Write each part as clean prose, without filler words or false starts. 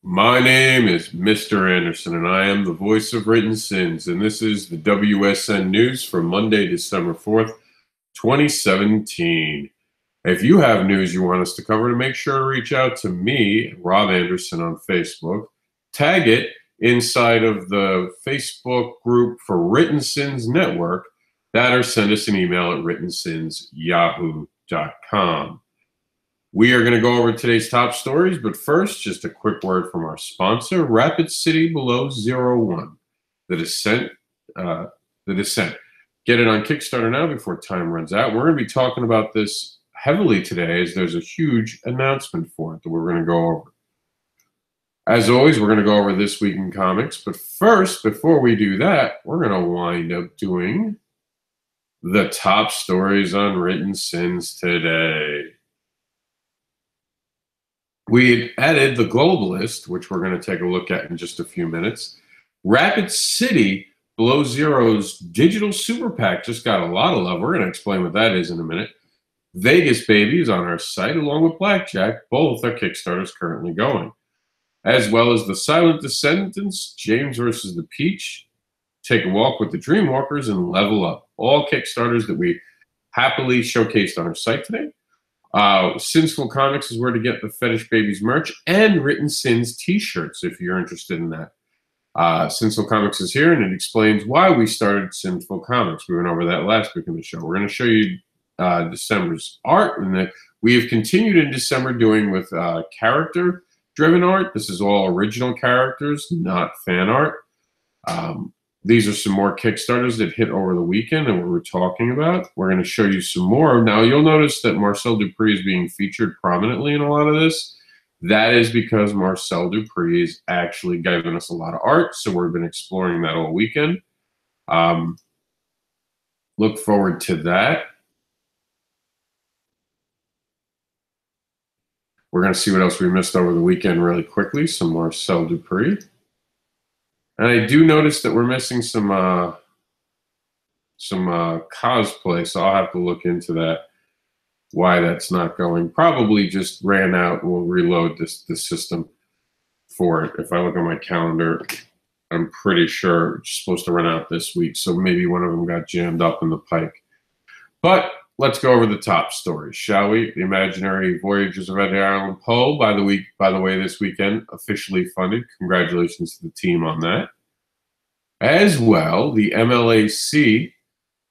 My name is Mr. Anderson, and I am the voice of written sins, and this is the WSN News for Monday, December 4th, 2017. If you have news you want us to cover, make sure to reach out to me, Rob Anderson, on Facebook. Tag it inside of the Facebook group for Written Sins Network, or send us an email at writtensins@yahoo.com. We are going to go over today's top stories, but first, just a quick word from our sponsor, Rapid City Below 01, The Descent. The Descent. Get it on Kickstarter now before time runs out. We're going to be talking about this heavily today as there's a huge announcement for it that we're going to go over. As always, we're going to go over This Week in Comics, but first, before we do that, we're going to wind up doing the top stories on Written Sins today. We added The Globalist, which we're going to take a look at in just a few minutes. Rapid City Below Zero's digital super PAC just got a lot of love. We're going to explain what that is in a minute. Vegas Baby is on our site, along with Blackjack. Both are Kickstarters currently going. As well as The Silent Descendants, James versus the Peach, Take a Walk with the Dreamwalkers, and Level Up. All Kickstarters that we happily showcased on our site today. Sinsful Comics is where to get the Fetish Babies merch and Written Sins t-shirts if you're interested in that. Sinsful Comics is here, and it explains why we started Sinsful Comics. We went over that last week in the show. We're going to show you December's art, and that we have continued in December doing with character-driven art. This is all original characters, not fan art. These are some more Kickstarters that hit over the weekend and what we're talking about. We're going to show you some more. Now, you'll notice that Marcel Dupree is being featured prominently in a lot of this. That is because Marcel Dupree is actually giving us a lot of art, so we've been exploring that all weekend. Look forward to that. We're going to see what else we missed over the weekend really quickly. Some Marcel Dupree. And I do notice that we're missing some cosplay, so I'll have to look into that, why that's not going. Probably just ran out. We'll reload this system for it. If I look at my calendar, I'm pretty sure it's supposed to run out this week, so maybe one of them got jammed up in the pike. But let's go over the top stories, shall we? The Imaginary Voyages of Edgar Allan Poe, by the way, this weekend, officially funded. Congratulations to the team on that. As well, the MLAC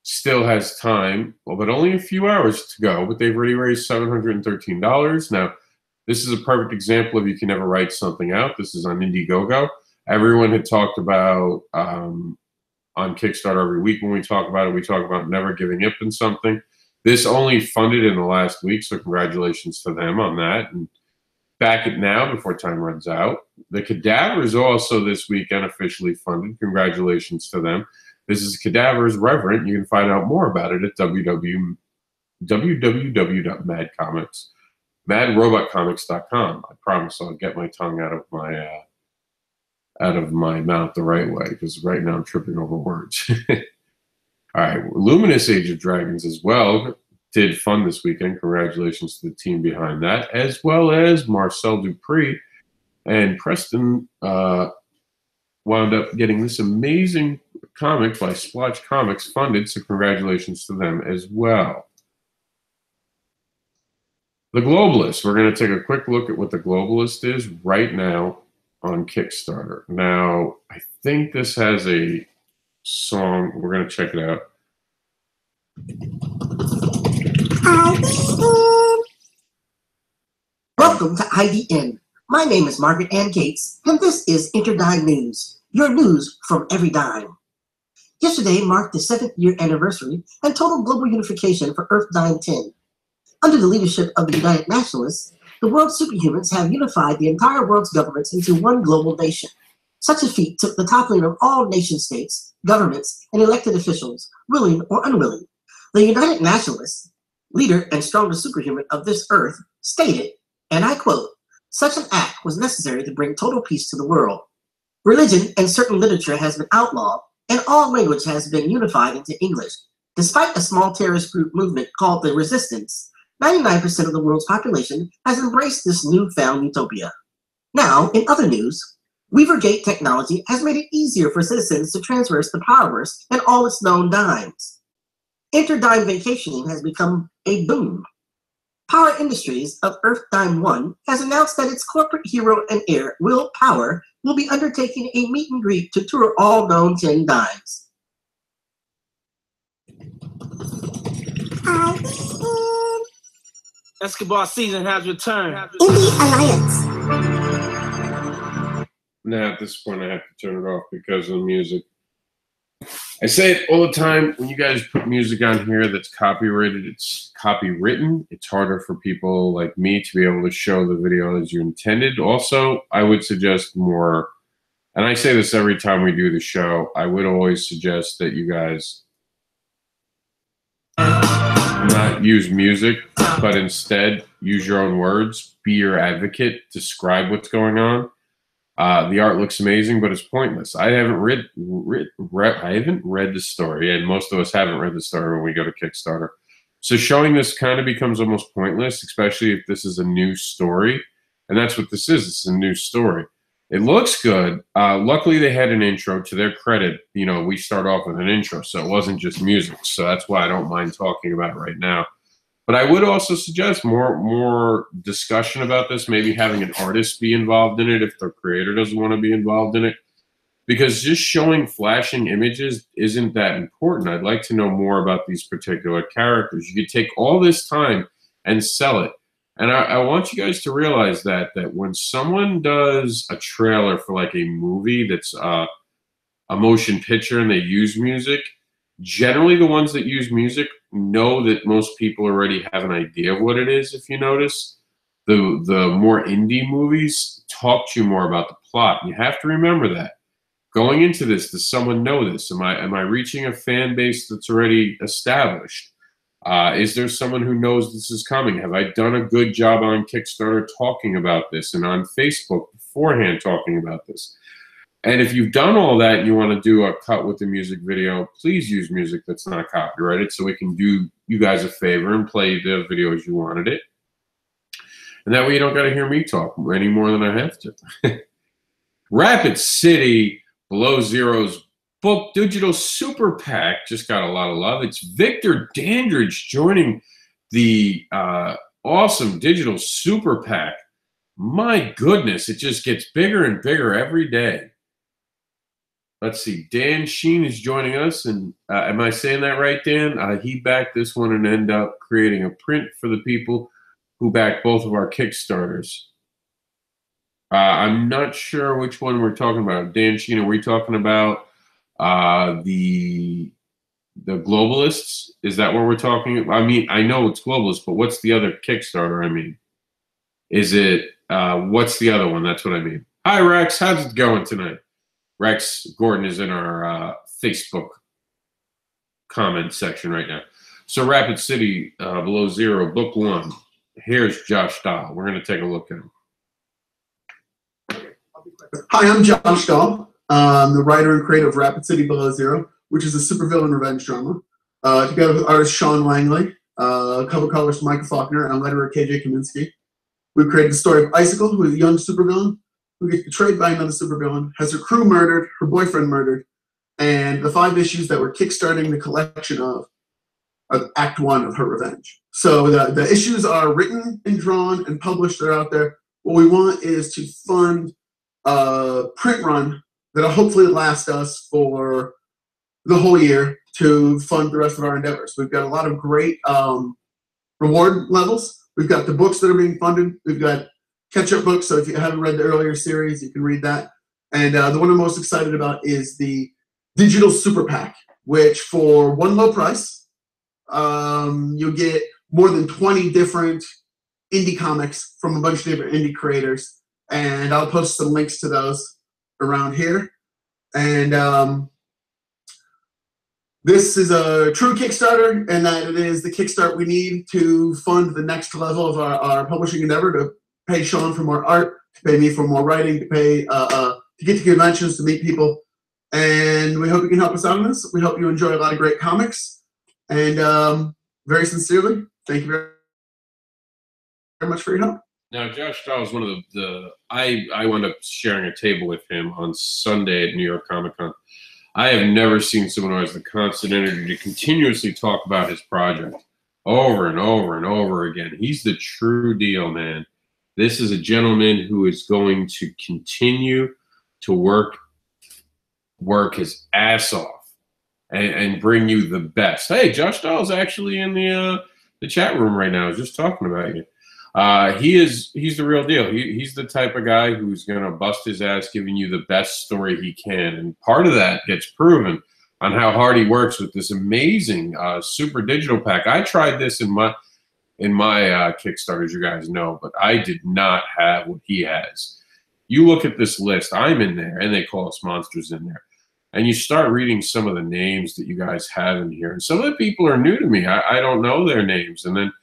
still has time, well, but only a few hours to go, but they've already raised $713. Now, this is a perfect example of you can never write something out. This is on Indiegogo. Everyone had talked about, on Kickstarter every week when we talk about it, we talk about never giving up in something. This only funded in the last week, so congratulations to them on that. And back it now before time runs out. The Cadavers also this weekend officially funded. Congratulations to them. This is Cadavers Reverent. You can find out more about it at www.madrobotcomics.com. I promise I'll get my tongue out of my mouth the right way, because right now I'm tripping over words. All right, Luminous Age of Dragons as well did fund this weekend. Congratulations to the team behind that, as well as Marcel Dupree. And Preston wound up getting this amazing comic by Splotch Comics funded, so congratulations to them as well. The Globalist. We're going to take a quick look at what The Globalist is right now on Kickstarter. Now, I think this has a song. We're going to check it out. Welcome to IDN. My name is Margaret Ann Gates, and this is Interdime News, your news from every dime. Yesterday marked the 7th year anniversary and total global unification for Earth Dime 10. Under the leadership of the United Nationalists, the world superhumans have unified the entire world's governments into one global nation. Such a feat took the toppling of all nation-states, governments, and elected officials, willing or unwilling. The United Nationalists, leader and strongest superhuman of this earth, stated, and I quote, "Such an act was necessary to bring total peace to the world. Religion and certain literature has been outlawed, and all language has been unified into English. Despite a small terrorist group movement called the Resistance, 99% of the world's population has embraced this newfound utopia." Now, in other news, Weavergate technology has made it easier for citizens to transverse the Powerverse and all its known dimes. Interdime vacationing has become a boom. Power Industries of Earth Dime 1 has announced that its corporate hero and heir, Will Power, will be undertaking a meet and greet to tour all known 10 dimes. Escobar season has returned. Indie Alliance. Now, at this point, I have to turn it off because of the music. I say it all the time. When you guys put music on here that's copyrighted, it's copywritten. It's harder for people like me to be able to show the video as you intended. Also, I would suggest more, and I say this every time we do the show, I would always suggest that you guys not use music, but instead use your own words. Be your advocate. Describe what's going on. The art looks amazing, but it's pointless. I haven't read the story, and most of us haven't read the story when we go to Kickstarter. So showing this kind of becomes almost pointless, especially if this is a new story. And that's what this is. It's a new story. It looks good. Luckily, they had an intro. To their credit, you know, we start off with an intro, so it wasn't just music. So that's why I don't mind talking about it right now. But I would also suggest more discussion about this, maybe having an artist be involved in it if the creator doesn't want to be involved in it. Because just showing flashing images isn't that important. I'd like to know more about these particular characters. You could take all this time and sell it. And I want you guys to realize that when someone does a trailer for like a movie that's a motion picture and they use music, generally the ones that use music know that most people already have an idea of what it is. If you notice, the more indie movies talk to you more about the plot. You have to remember that. Going into this, does someone know this? Am I reaching a fan base that's already established? Is there someone who knows this is coming? Have I done a good job on Kickstarter talking about this and on Facebook beforehand talking about this? And if you've done all that and you want to do a cut with the music video, please use music that's not copyrighted so we can do you guys a favor and play the video as you wanted it. And that way you don't got to hear me talk any more than I have to. Rapid City Below Zero's book digital super PAC just got a lot of love. It's Victor Dandridge joining the awesome digital super PAC. My goodness, it just gets bigger and bigger every day. Let's see, Dan Sheen is joining us, and am I saying that right, Dan? He backed this one and ended up creating a print for the people who backed both of our Kickstarters. I'm not sure which one we're talking about. Dan Sheen, are we talking about the Globalists? Is that what we're talking about? I mean, I know it's Globalists, but what's the other Kickstarter? I mean, is it, what's the other one? That's what I mean. Hi, Rex. How's it going tonight? Rex Gordon is in our Facebook comment section right now. So Rapid City Below Zero, book one. Here's Josh Dahl. We're going to take a look at him. Hi, I'm Josh Dahl. I'm the writer and creator of Rapid City Below Zero, which is a supervillain revenge drama. Together with artist Sean Langley, cover colorist Michael Faulkner, and letterer KJ Kaminsky. We've created the story of Icicle, who is a young supervillain who gets betrayed by another supervillain, has her crew murdered, her boyfriend murdered, and the 5 issues that we're kickstarting the collection of Act 1 of her revenge. So the issues are written and drawn and published. They're out there. What we want is to fund a print run that'll hopefully last us for the whole year to fund the rest of our endeavors. We've got a lot of great reward levels. We've got the books that are being funded. We've got catch-up books, so if you haven't read the earlier series, you can read that. And the one I'm most excited about is the digital super PAC, which for one low price, you'll get more than 20 different indie comics from a bunch of different indie creators. And I'll post some links to those around here. And this is a true Kickstarter, and that it is the Kickstart we need to fund the next level of our publishing endeavor, to pay Sean for more art, to pay me for more writing, to pay to get to conventions, to meet people. And we hope you can help us out on this. We hope you enjoy a lot of great comics. And very sincerely, thank you very much for your help. Now, Josh Dahl is one of I wound up sharing a table with him on Sunday at New York Comic Con. I have never seen someone who has the constant energy to continuously talk about his project over and over and over again. He's the true deal, man. This is a gentleman who is going to continue to work his ass off and bring you the best. Hey, Josh Dahl is actually in the chat room right now. I was just talking about you. He's the real deal. He's the type of guy who's going to bust his ass giving you the best story he can. And part of that gets proven on how hard he works with this amazing super digital pack. I tried this in my Kickstarters, you guys know, but I did not have what he has. You look at this list. I'm in there, and they call us monsters in there. And you start reading some of the names that you guys have in here. And some of the people are new to me. I don't know their names. And then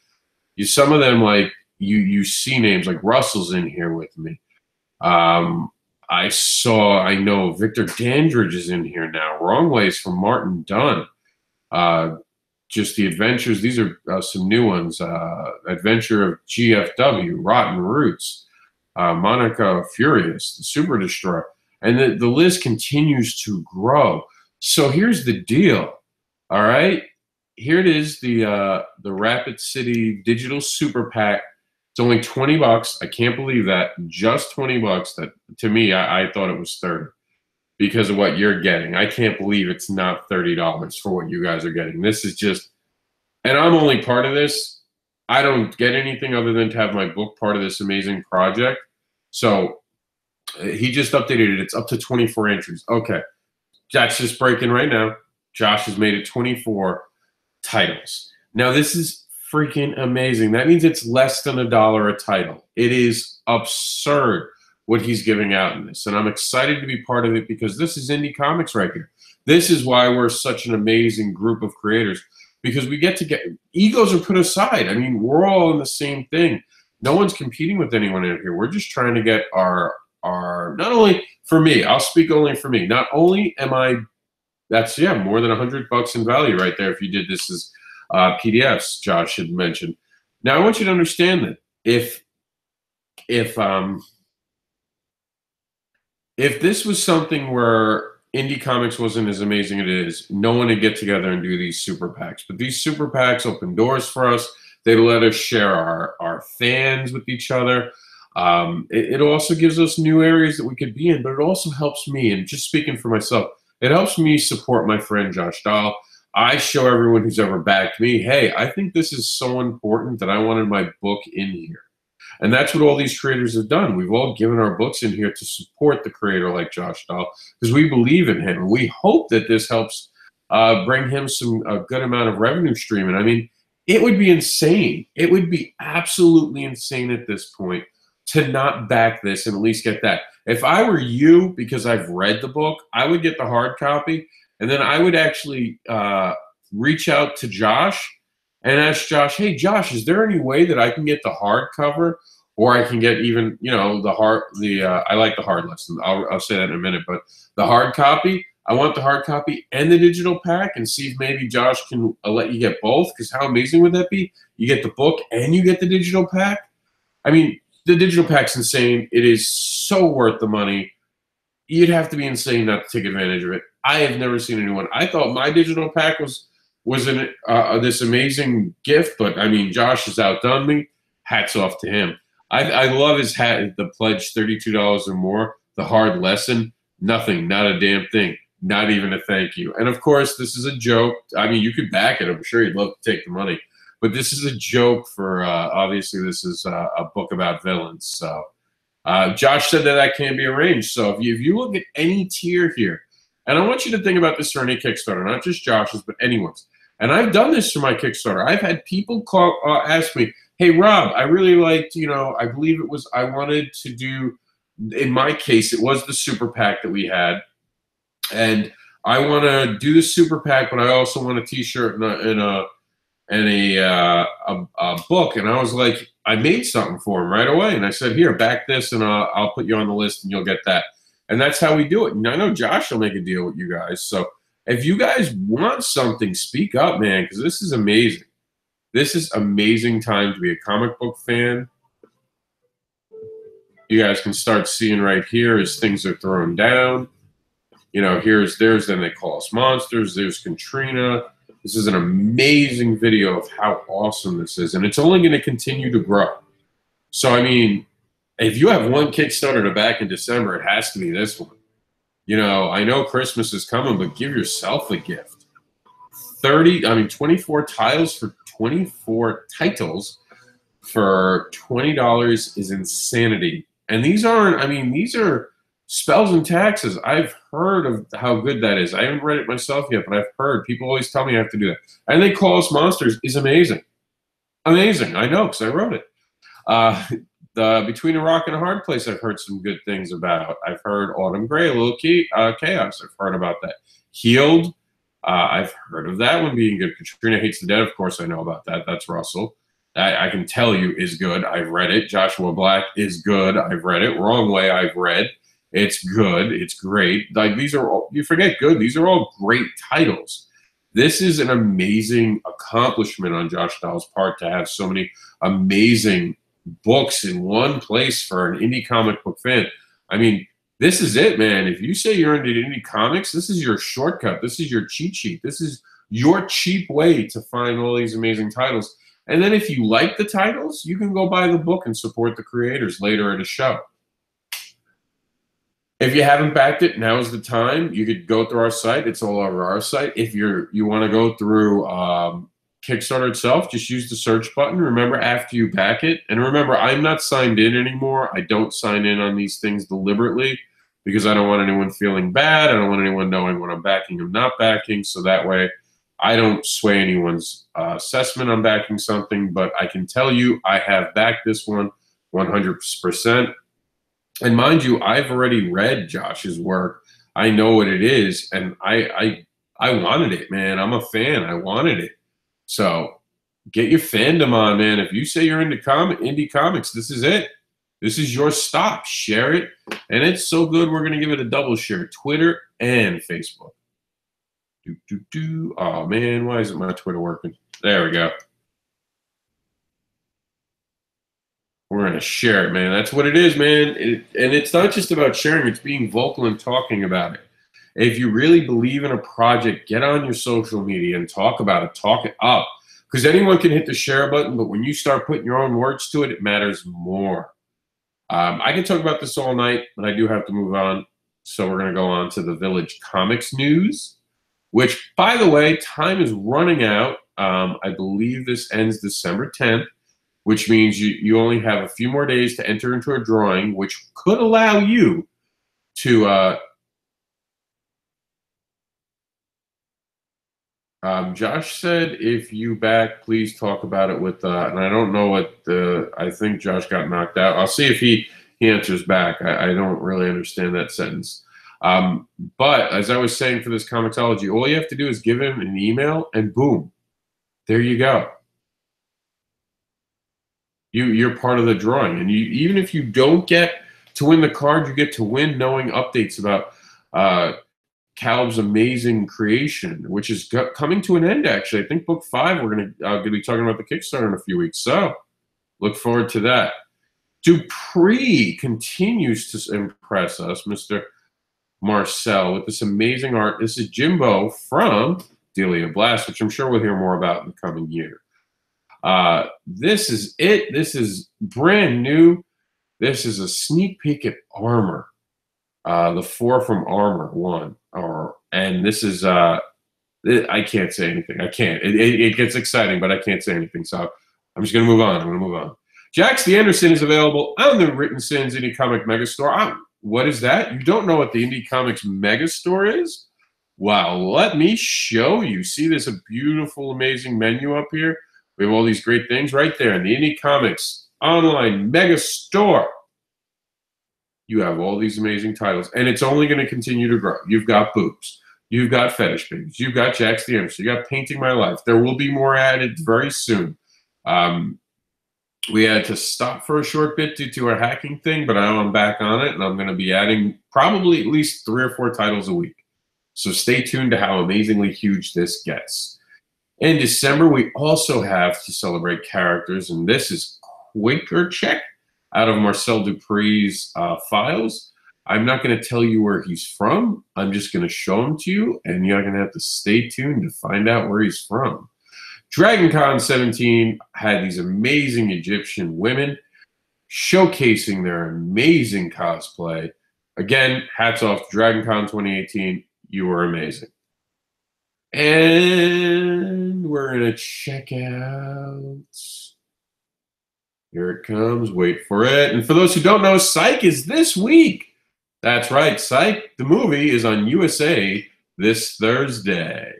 some of them, like, you see names like Russell's in here with me. I know Victor Dandridge is in here now. Wrong Ways from Martin Dunn. Just the Adventures. These are some new ones. Adventure of GFW, Rotten Roots, Monica Furious, the Super Destroyer. And the list continues to grow. So here's the deal, all right? Here it is, the Rapid City Digital Super Pack. It's only $20. I can't believe that. Just $20. That, to me, I thought it was $30 because of what you're getting. I can't believe it's not $30 for what you guys are getting. This is just, and I'm only part of this. I don't get anything other than to have my book part of this amazing project. So he just updated it. It's up to 24 entries. Okay. That's just breaking right now. Josh has made it 24 titles. Now, this is freaking amazing. That means it's less than $1 a title. It is absurd what he's giving out in this. And I'm excited to be part of it because this is indie comics right here. This is why we're such an amazing group of creators, because we get egos are put aside. I mean, we're all in the same thing. No one's competing with anyone out here. We're just trying to get our not only for me, I'll speak only for me. Not only am I, that's, yeah, more than $100 in value right there if you did this as PDFs, Josh had mentioned. Now, I want you to understand that if this was something where indie comics wasn't as amazing as it is, no one would get together and do these super packs. But these super packs open doors for us. They let us share our fans with each other. It also gives us new areas that we could be in, but it also helps me, and just speaking for myself, it helps me support my friend Josh Dahl. I show everyone who's ever backed me, hey, I think this is so important that I wanted my book in here. And that's what all these creators have done. We've all given our books in here to support the creator like Josh Dahl because we believe in him. And we hope that this helps bring him a good amount of revenue stream. And I mean, it would be insane. It would be absolutely insane at this point to not back this and at least get that. If I were you, because I've read the book, I would get the hard copy. And then I would actually reach out to Josh and ask Josh, hey, Josh, is there any way that I can get the hardcover, or I can get even, you know, I like the hard lesson. I'll say that in a minute, but the hard copy, I want the hard copy and the digital pack, and see if maybe Josh can let you get both, because how amazing would that be? You get the book and you get the digital pack. I mean, the digital pack's insane. It is so worth the money. You'd have to be insane not to take advantage of it. I have never seen anyone. I thought my digital pack was this amazing gift, but I mean, Josh has outdone me. Hats off to him. I love his hat. The pledge, $32 or more. The hard lesson, nothing, not a damn thing, not even a thank you. And of course, this is a joke. I mean, you could back it. I'm sure he'd love to take the money, but this is a joke for. Obviously, this is a book about villains. So Josh said that can't be arranged. So if you look at any tier here. And I want you to think about this for any Kickstarter, not just Josh's, but anyone's. And I've done this for my Kickstarter. I've had people ask me, hey, Rob, I really liked, I believe I wanted to do, in my case, it was the super pack that we had. And I want to do the super pack, but I also want a T-shirt and a book. And I was like, I made something for him right away. And I said, here, back this, and I'll put you on the list, and you'll get that. And that's how we do it. And I know Josh will make a deal with you guys. So if you guys want something, speak up, man, because this is amazing. This is amazing time to be a comic book fan. you guys can start seeing right here as things are thrown down. You know, here's theirs, then they call us monsters. There's Katrina. This is an amazing video of how awesome this is, and it's only going to continue to grow. So, I mean, if you have one Kickstarter to back in December, it has to be this one. You know, I know Christmas is coming, but give yourself a gift. 24 tiles for 24 titles for $20 is insanity. And these aren't, I mean, these are spells and taxes. I've heard of how good that is. I haven't read it myself yet, but I've heard. People always tell me I have to do that. And They Call Us Monsters is amazing. Amazing. I know, because I wrote it. The Between a Rock and a Hard Place, I've heard some good things about. I've heard Autumn Gray, a little chaos. I've heard about that. Healed, I've heard of that one being good. Katrina Hates the Dead, of course, I know about that. That's Russell. I can tell you is good. I've read it. Joshua Black is good. I've read it. Wrong Way, I've read. It's good. It's great. Like, these are all, you forget good. These are all great titles. This is an amazing accomplishment on Josh Dahl's part to have so many amazing books in one place for an indie comic book fan. I mean, this is it, man. If you say you're into indie comics, this is your shortcut. This is your cheat sheet. This is your cheap way to find all these amazing titles. And then if you like the titles, you can go buy the book and support the creators later at a show. If you haven't backed it, now is the time. You could go through our site. It's all over our site. If you want to go through Kickstarter itself, just use the search button. Remember, after you back it, and remember, I'm not signed in anymore. I don't sign in on these things deliberately because I don't want anyone feeling bad. I don't want anyone knowing what I'm backing or not backing, so that way I don't sway anyone's assessment on backing something. But I can tell you I have backed this one 100%. And mind you, I've already read Josh's work. I know what it is, and I wanted it, man. I'm a fan. I wanted it. So get your fandom on, man. If you say you're into indie comics, this is it. This is your stop. Share it. And it's so good, we're going to give it a double share. Twitter and Facebook. Oh, man, why isn't my Twitter working? There we go. We're going to share it, man. That's what it is, man. And it's not just about sharing. It's being vocal and talking about it. If you really believe in a project, get on your social media and talk about it. Talk it up. Because anyone can hit the share button, but when you start putting your own words to it, it matters more. I can talk about this all night, but I do have to move on. So we're going to go on to the Village Comics news, which, by the way, time is running out. I believe this ends December 10th, which means you only have a few more days to enter into a drawing, which could allow you to Josh said, if you back, please talk about it with, and I don't know what I think Josh got knocked out. I'll see if he answers back. I don't really understand that sentence. But as I was saying for this Comixology, all you have to do is give him an email and boom, there you go. You're part of the drawing. And even if you don't get to win the card, you get to win knowing updates about Caleb's amazing creation, which is coming to an end, actually. I think book 5, we're going to be talking about the Kickstarter in a few weeks. So look forward to that. Dupree continues to impress us, Mr. Marcel, with this amazing art. This is Jimbo from Delia Blast, which I'm sure we'll hear more about in the coming year. This is it. This is brand new. This is a sneak peek at Armor. The 4 from Armor 1. And this is, I can't say anything. I can't. It gets exciting, but I can't say anything. So I'm just going to move on. Jax the Anderson is available on the Written Sins Indie Comic Megastore. What is that? You don't know what the Indie Comics Megastore is? Wow, let me show you. See, there's a beautiful, amazing menu up here. We have all these great things right there in the Indie Comics Online Megastore. You have all these amazing titles, and it's only going to continue to grow. You've got Boobs. You've got Fetish Babies. You've got Jax the Anderson. You got Painting My Life. There will be more added very soon. We had to stop for a short bit due to our hacking thing, but now I'm back on it, and I'm going to be adding probably at least 3 or 4 titles a week. So stay tuned to how amazingly huge this gets. In December, we also have to celebrate characters, and this is Quaker Check. out of Marcel Dupree's files. I'm not going to tell you where he's from. I'm just going to show him to you, and you're going to have to stay tuned to find out where he's from. DragonCon 17 had these amazing Egyptian women showcasing their amazing cosplay. Again, hats off to DragonCon 2018. You were amazing. And we're going to check out. Here it comes. Wait for it. And for those who don't know, Psych is this week. That's right. Psych, the movie, is on USA this Thursday.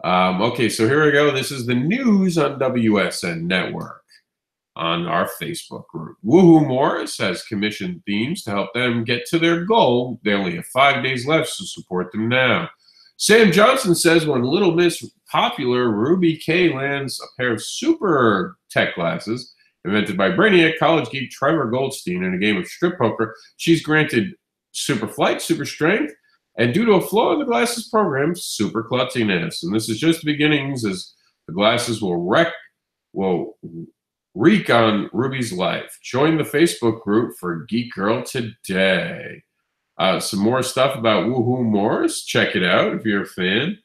Okay, so here we go. This is the news on WSN Network on our Facebook group. Woohoo Morris has commissioned themes to help them get to their goal. They only have 5 days left, so support them now. Sam Johnson says when Little Miss Popular Ruby K lands a pair of super tech glasses invented by Brainiac college geek Trevor Goldstein in a game of strip poker, she's granted super flight, super strength, and due to a flaw in the glasses program, super klutziness. And this is just the beginnings, as the glasses will wreak on Ruby's life. Join the Facebook group for Geek Girl today. Some more stuff about Woohoo Morris. Check it out if you're a fan.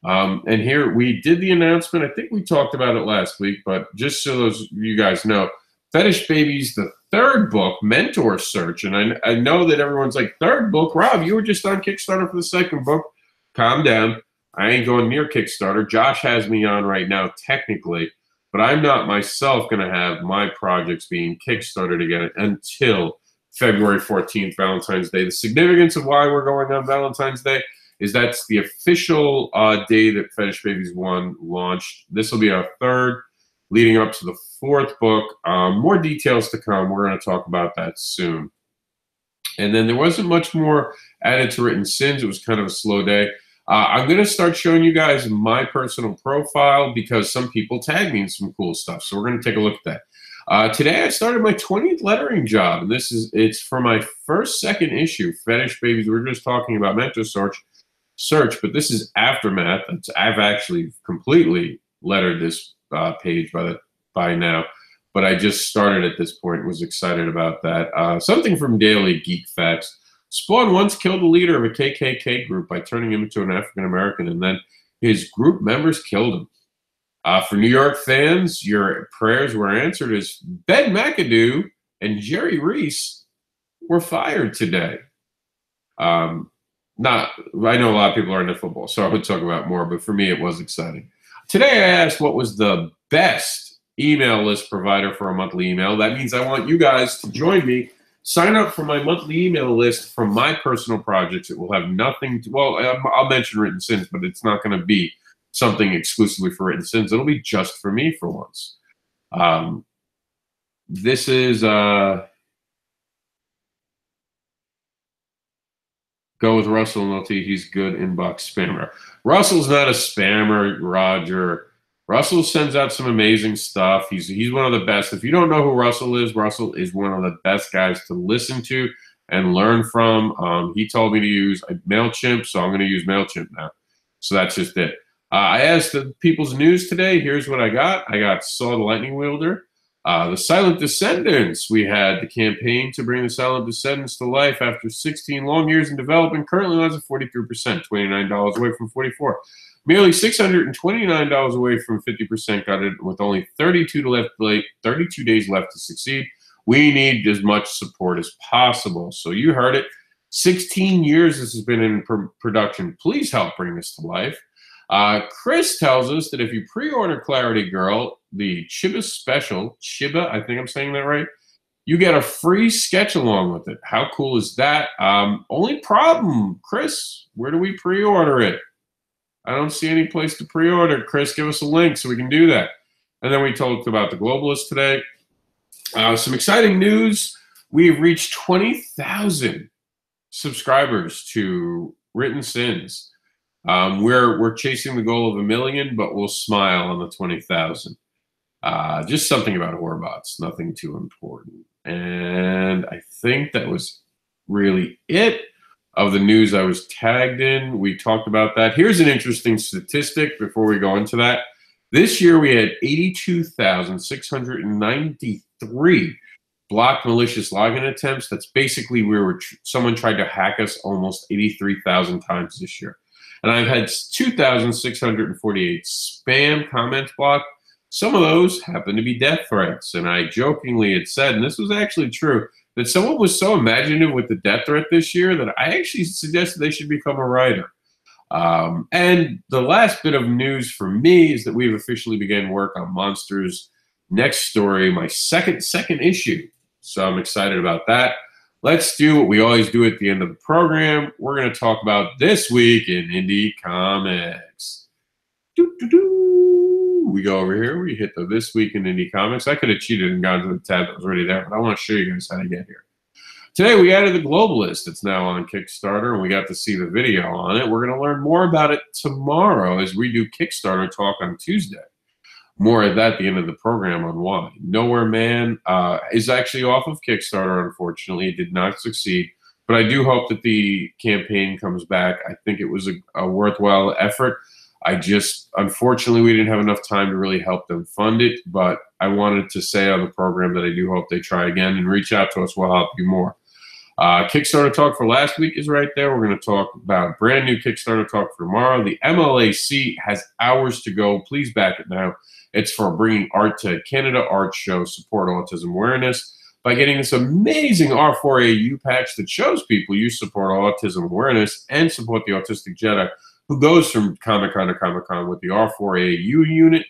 And here we did the announcement. I think we talked about it last week, but just so those of you guys know, Fetish Babies, the third book, Mentor Search. And I know that everyone's like, third book? Rob, you were just on Kickstarter for the second book. Calm down. I ain't going near Kickstarter. Josh has me on right now, technically, but I'm not myself going to have my projects being Kickstarted again until February 14th, Valentine's Day. The significance of why we're going on Valentine's Day is that's the official day that Fetish Babies 1 launched. This will be our third, leading up to the fourth book. More details to come. We're going to talk about that soon. And then there wasn't much more added to Written Sins. It was kind of a slow day. I'm going to start showing you guys my personal profile because some people tag me in some cool stuff. So we're going to take a look at that. Today I started my 20th lettering job, and it's for my second issue, Fetish Babies. We were just talking about Mentor Search, but this is Aftermath. I've actually completely lettered this page by now, but I just started at this point and was excited about that. Something from Daily Geek Facts. Spawn once killed the leader of a KKK group by turning him into an African-American, and then his group members killed him. For New York fans, your prayers were answered as Ben McAdoo and Jerry Reese were fired today. I know a lot of people are into football, so I would talk about more, but for me, it was exciting. Today, I asked what was the best email list provider for a monthly email. That means I want you guys to join me. Sign up for my monthly email list from my personal projects. It will have nothing to, well, I'll mention Written Sins, but it's not going to be something exclusively for Written Sins. It'll be just for me for once. This is go with Russell NLT. He's good inbox spammer. Russell's not a spammer, Roger. Russell sends out some amazing stuff. He's one of the best. If you don't know who Russell is one of the best guys to listen to and learn from. He told me to use MailChimp, so I'm going to use MailChimp now. So that's just it. I asked the people's news today. Here's what I got. I got Saw the Lightning Wielder. The Silent Descendants. We had the campaign to bring the Silent Descendants to life after 16 long years in development. Currently lies at 43%, $29 away from 44%. Merely $629 away from 50%. Got it with only 32 days left to succeed. We need as much support as possible. So you heard it. 16 years this has been in production. Please help bring this to life. Chris tells us that if you pre-order Clarity Girl, the Chiba Special, Chiba, I think I'm saying that right, you get a free sketch along with it. How cool is that? Only problem, Chris, where do we pre-order it? I don't see any place to pre-order. Chris, give us a link so we can do that. And then we talked about the Globalist today. Some exciting news. We've reached 20,000 subscribers to Written Sins. We're chasing the goal of 1 million, but we'll smile on the 20,000. Just something about Horbots, nothing too important. And I think that was really it of the news I was tagged in. We talked about that. Here's an interesting statistic before we go into that. This year we had 82,693 blocked malicious login attempts. That's basically someone tried to hack us almost 83,000 times this year. And I've had 2,648 spam comments blocked. Some of those happen to be death threats. And I jokingly had said, and this was actually true, that someone was so imaginative with the death threat this year that I actually suggested they should become a writer. And the last bit of news for me is that we've officially begun work on Monster's next story, my second issue. So I'm excited about that. Let's do what we always do at the end of the program. We're going to talk about this week in indie comics. We go over here. We hit the This Week in Indie Comics. I could have cheated and gone to the tab that was already there, but I want to show you guys how to get here. Today, we added The Globalist. It's now on Kickstarter, and we got to see the video on it. We're going to learn more about it tomorrow as we do Kickstarter talk on Tuesday. More of that at the end of the program on why. Nowhere Man is actually off of Kickstarter, unfortunately. It did not succeed. But I do hope that the campaign comes back. I think it was a worthwhile effort. Unfortunately, we didn't have enough time to really help them fund it. But I wanted to say on the program that I do hope they try again and reach out to us. We'll help you more. Kickstarter talk for last week is right there. We're going to talk about brand new Kickstarter talk for tomorrow. The MLAC has hours to go. Please back it now. It's for bringing art to Canada Art Show, support autism awareness by getting this amazing R4AU patch that shows people you support autism awareness and support the Autistic Jedi, who goes from Comic-Con to Comic-Con with the R4AU unit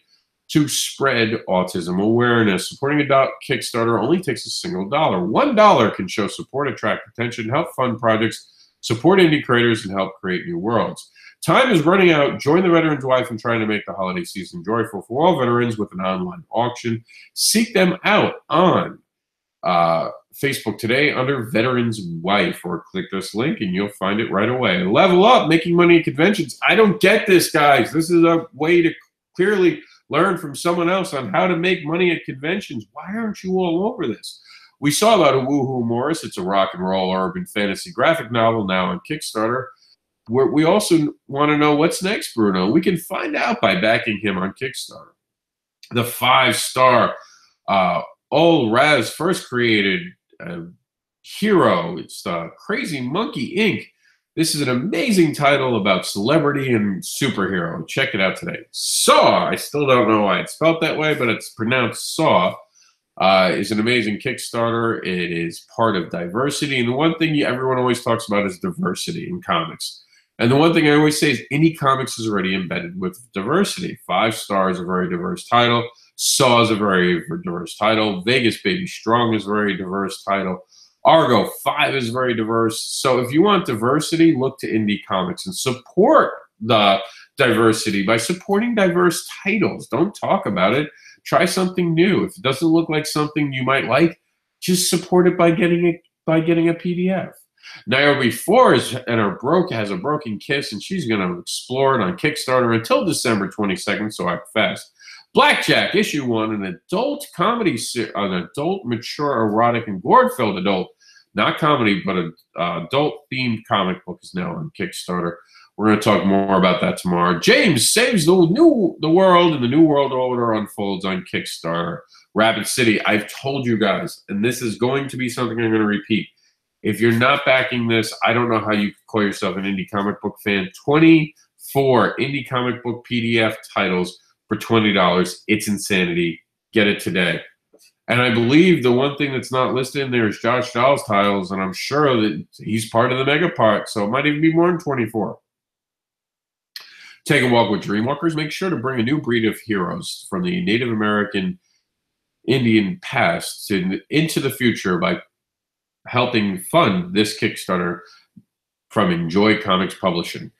to spread autism awareness. Supporting a Kickstarter only takes a single dollar. $1 can show support, attract attention, help fund projects, support indie creators, and help create new worlds. Time is running out. Join the Veteran's Wife in trying to make the holiday season joyful for all veterans with an online auction. Seek them out on Facebook today under Veteran's Wife, or click this link and you'll find it right away. Level up, making money at conventions. I don't get this, guys. This is a way to clearly learn from someone else on how to make money at conventions. Why aren't you all over this? We saw about a Woohoo Morris. It's a rock and roll urban fantasy graphic novel now on Kickstarter. We also want to know what's next, Bruno. We can find out by backing him on Kickstarter. The 5-star Ol Raz first created hero. It's Crazy Monkey Inc. This is an amazing title about celebrity and superhero. Check it out today. Saw, I still don't know why it's spelled that way, but it's pronounced Saw, is an amazing Kickstarter. It is part of diversity. And the one thing everyone always talks about is diversity in comics. And the one thing I always say is indie comics is already embedded with diversity. 5 Star is a very diverse title. Saw is a very diverse title. Vegas Baby Strong is a very diverse title. Argo 5 is very diverse. So if you want diversity, look to indie comics and support the diversity by supporting diverse titles. Don't talk about it. Try something new. If it doesn't look like something you might like, just support it by getting a PDF. Niobe 4 has a broken kiss, and she's going to explore it on Kickstarter until December 22nd, so act fast. Blackjack, issue 1, an adult comedy, an adult, mature, erotic, and gore-filled adult, not comedy, but an adult-themed comic book is now on Kickstarter. We're going to talk more about that tomorrow. James saves the world, and the New World Order unfolds on Kickstarter. Rapid City, I've told you guys, and this is going to be something I'm going to repeat. If you're not backing this, I don't know how you could call yourself an indie comic book fan. 24 indie comic book PDF titles for $20. It's insanity. Get it today. And I believe the one thing that's not listed in there is Josh Dahl's titles, and I'm sure that he's part of the mega part, so it might even be more than 24. Take a walk with Dreamwalkers. Make sure to bring a new breed of heroes from the Native American Indian past into the future by helping fund this Kickstarter from Enjoy Comics Publishing.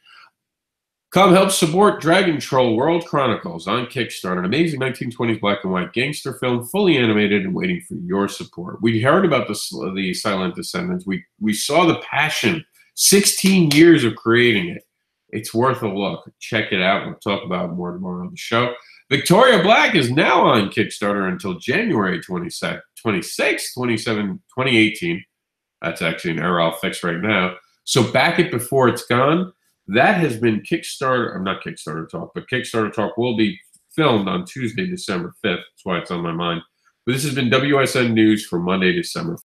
Come help support Dragon Troll World Chronicles on Kickstarter, an amazing 1920s black and white gangster film, fully animated and waiting for your support. We heard about the Silent Descendants. We saw the passion, 16 years of creating it. It's worth a look. Check it out. We'll talk about it more tomorrow on the show. Victoria Black is now on Kickstarter until January 26, 2018. That's actually an error I'll fix right now. So back it before it's gone. That has been Kickstarter. I'm not Kickstarter Talk, but Kickstarter Talk will be filmed on Tuesday, December 5th. That's why it's on my mind. But this has been WSN News for Monday, December